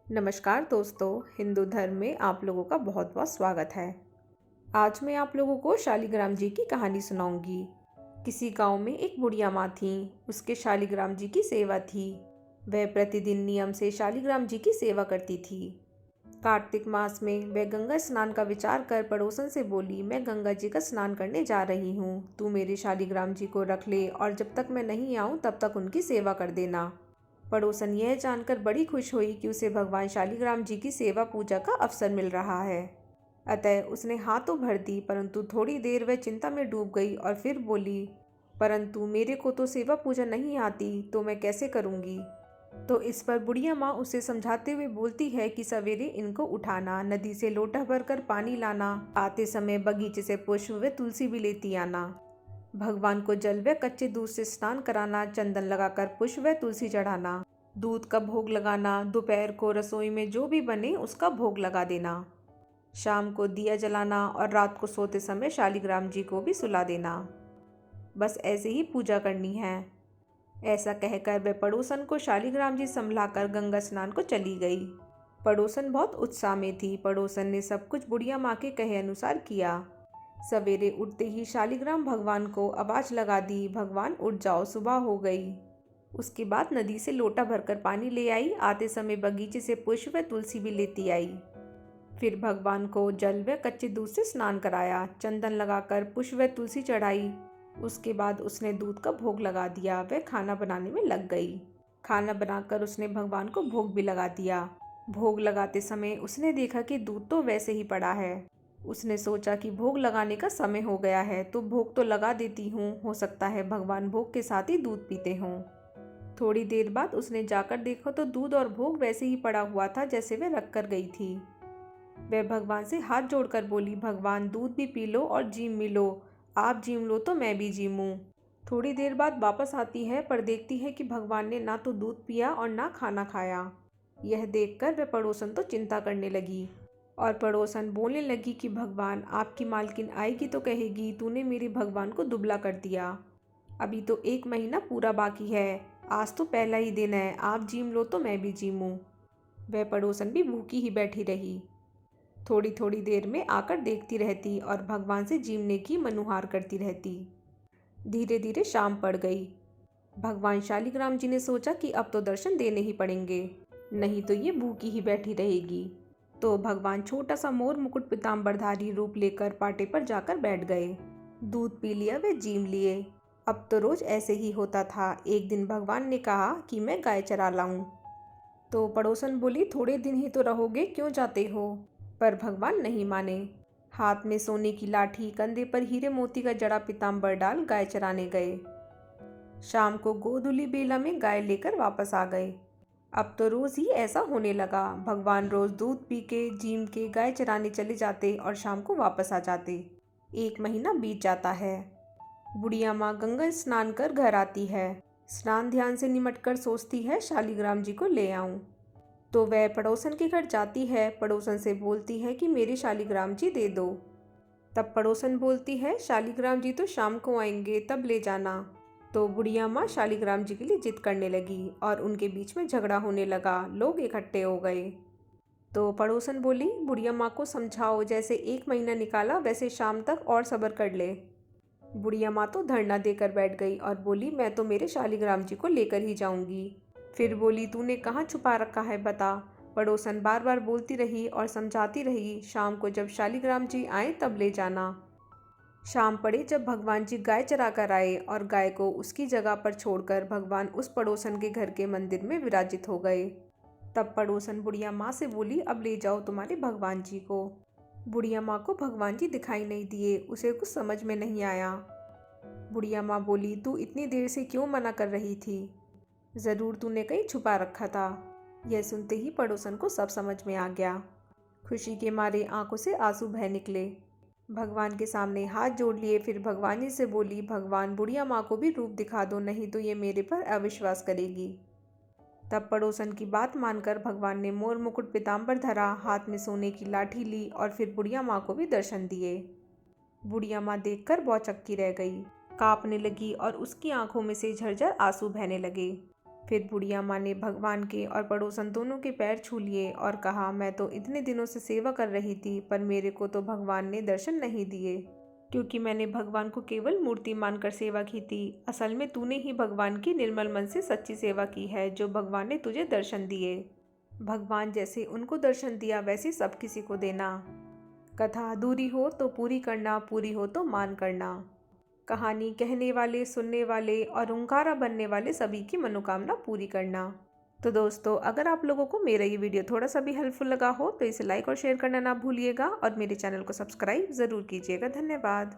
नमस्कार दोस्तों, हिंदू धर्म में आप लोगों का बहुत बहुत स्वागत है। आज मैं आप लोगों को शालिग्राम जी की कहानी सुनाऊंगी। किसी गांव में एक बुढ़िया माँ थी। उसके शालिग्राम जी की सेवा थी। वह प्रतिदिन नियम से शालिग्राम जी की सेवा करती थी। कार्तिक मास में वह गंगा स्नान का विचार कर पड़ोसन से बोली, मैं गंगा जी का स्नान करने जा रही हूँ, तू मेरे शालिग्राम जी को रख ले और जब तक मैं नहीं आऊँ तब तक उनकी सेवा कर देना। पड़ोसन यह जानकर बड़ी खुश हुई कि उसे भगवान शालिग्राम जी की सेवा पूजा का अवसर मिल रहा है। अतः उसने हाथ तो भर दी, परंतु थोड़ी देर वह चिंता में डूब गई और फिर बोली, परंतु मेरे को तो सेवा पूजा नहीं आती, तो मैं कैसे करूँगी। तो इस पर बुढ़िया माँ उसे समझाते हुए बोलती है कि सवेरे इनको उठाना, नदी से लोटा भरकर पानी लाना, आते समय बगीचे से पुष्प व तुलसी भी लेती आना, भगवान को जल व कच्चे दूध से स्नान कराना, चंदन लगाकर पुष्प व तुलसी चढ़ाना, दूध का भोग लगाना, दोपहर को रसोई में जो भी बने उसका भोग लगा देना, शाम को दिया जलाना और रात को सोते समय शालिग्राम जी को भी सुला देना। बस ऐसे ही पूजा करनी है। ऐसा कहकर वह पड़ोसन को शालिग्राम जी संभलाकर गंगा स्नान को चली गई। पड़ोसन बहुत उत्साह में थी। पड़ोसन ने सब कुछ बुढ़िया माँ के कहे अनुसार किया। सवेरे उठते ही शालिग्राम भगवान को आवाज लगा दी, भगवान उठ जाओ, सुबह हो गई। उसके बाद नदी से लोटा भरकर पानी ले आई, आते समय बगीचे से पुष्प व तुलसी भी लेती आई। फिर भगवान को जल व कच्चे दूध से स्नान कराया, चंदन लगाकर पुष्प व तुलसी चढ़ाई। उसके बाद उसने दूध का भोग लगा दिया। वह खाना बनाने में लग गई। खाना बनाकर उसने भगवान को भोग भी लगा दिया। भोग लगाते समय उसने देखा कि दूध तो वैसे ही पड़ा है। उसने सोचा कि भोग लगाने का समय हो गया है, तो भोग तो लगा देती हूँ, हो सकता है भगवान भोग के साथ ही दूध पीते हों। थोड़ी देर बाद उसने जाकर देखा तो दूध और भोग वैसे ही पड़ा हुआ था जैसे वह रख कर गई थी। वह भगवान से हाथ जोड़कर बोली, भगवान दूध भी पी लो और जीम भी लो, आप जीम लो तो मैं भी जीमूं। थोड़ी देर बाद वापस आती है, पर देखती है कि भगवान ने ना तो दूध पिया और ना खाना खाया। यह देखकर वह पड़ोसन तो चिंता करने लगी और पड़ोसन बोलने लगी कि भगवान, आपकी मालकिन आएगी तो कहेगी तूने मेरे भगवान को दुबला कर दिया। अभी तो 1 महीना पूरा बाकी है, आज तो पहला ही दिन है, आप जीम लो तो मैं भी जीमूं। वह पड़ोसन भी भूखी ही बैठी रही। थोड़ी थोड़ी देर में आकर देखती रहती और भगवान से जीमने की मनुहार करती रहती। धीरे धीरे शाम पड़ गई। भगवान शालिग्राम जी ने सोचा कि अब तो दर्शन देने ही पड़ेंगे, नहीं तो ये भूखी ही बैठी रहेगी। तो भगवान छोटा सा मोर मुकुट पीताम्बरधारी रूप लेकर पाटे पर जाकर बैठ गए। दूध पी लिया, वे जीम लिए। अब तो रोज ऐसे ही होता था। एक दिन भगवान ने कहा कि मैं गाय चरा लाऊं। तो पड़ोसन बोली, थोड़े दिन ही तो रहोगे, क्यों जाते हो। पर भगवान नहीं माने। हाथ में सोने की लाठी, कंधे पर हीरे मोती का जड़ा पीताम्बर डाल गाय चराने गए। शाम को गोधुली बेला में गाय लेकर वापस आ गए। अब तो रोज ही ऐसा होने लगा। भगवान रोज दूध पी के, जीम के गाय चराने चले जाते और शाम को वापस आ जाते। 1 महीना बीत जाता है। बुढ़िया माँ गंगा स्नान कर घर आती है। स्नान ध्यान से निमट कर सोचती है, शालिग्राम जी को ले आऊं। तो वह पड़ोसन के घर जाती है। पड़ोसन से बोलती है कि मेरे शालिग्राम जी दे दो। तब पड़ोसन बोलती है, शालिग्राम जी तो शाम को आएंगे, तब ले जाना। तो बुढ़िया माँ शालिग्राम जी के लिए जिद करने लगी और उनके बीच में झगड़ा होने लगा। लोग इकट्ठे हो गए। तो पड़ोसन बोली, बुढ़िया माँ को समझाओ, जैसे 1 महीना निकाला वैसे शाम तक और सब्र कर ले। बुढ़िया माँ तो धरना देकर बैठ गई और बोली, मैं तो मेरे शालिग्राम जी को लेकर ही जाऊंगी। फिर बोली, तूने कहाँ छुपा रखा है, बता। पड़ोसन बार बार बोलती रही और समझाती रही, शाम को जब शालिग्राम जी आए तब ले जाना। शाम पड़ी जब भगवान जी गाय चरा कर आए और गाय को उसकी जगह पर छोड़कर भगवान उस पड़ोसन के घर के मंदिर में विराजित हो गए। तब पड़ोसन बुढ़िया माँ से बोली, अब ले जाओ तुम्हारे भगवान जी को। बुढ़िया माँ को भगवान जी दिखाई नहीं दिए। उसे कुछ समझ में नहीं आया। बुढ़िया माँ बोली, तू इतनी देर से क्यों मना कर रही थी, ज़रूर तूने कहीं छुपा रखा था। यह सुनते ही पड़ोसन को सब समझ में आ गया। खुशी के मारे आंखों से आंसू बह निकले। भगवान के सामने हाथ जोड़ लिए। फिर भगवान जी से बोली, भगवान बुढ़िया माँ को भी रूप दिखा दो, नहीं तो ये मेरे पर अविश्वास करेगी। तब पड़ोसन की बात मानकर भगवान ने मोर मुकुट पीताम्बर धरा, हाथ में सोने की लाठी ली और फिर बुढ़िया माँ को भी दर्शन दिए। बुढ़िया माँ देखकर भौचक्की रह गई, कांपने लगी और उसकी आंखों में से झरझर आंसू बहने लगे। फिर बुढ़िया माँ ने भगवान के और पड़ोसन दोनों के पैर छू लिए और कहा, मैं तो इतने दिनों से सेवा कर रही थी, पर मेरे को तो भगवान ने दर्शन नहीं दिए, क्योंकि मैंने भगवान को केवल मूर्ति मानकर सेवा की थी। असल में तूने ही भगवान की निर्मल मन से सच्ची सेवा की है, जो भगवान ने तुझे दर्शन दिए। भगवान जैसे उनको दर्शन दिया वैसे सब किसी को देना। कथा अधूरी हो तो पूरी करना, पूरी हो तो मान करना। कहानी कहने वाले, सुनने वाले और ओंकारा बनने वाले सभी की मनोकामना पूरी करना। तो दोस्तों, अगर आप लोगों को मेरा ये वीडियो थोड़ा सा भी हेल्पफुल लगा हो तो इसे लाइक और शेयर करना ना भूलिएगा और मेरे चैनल को सब्सक्राइब ज़रूर कीजिएगा। धन्यवाद।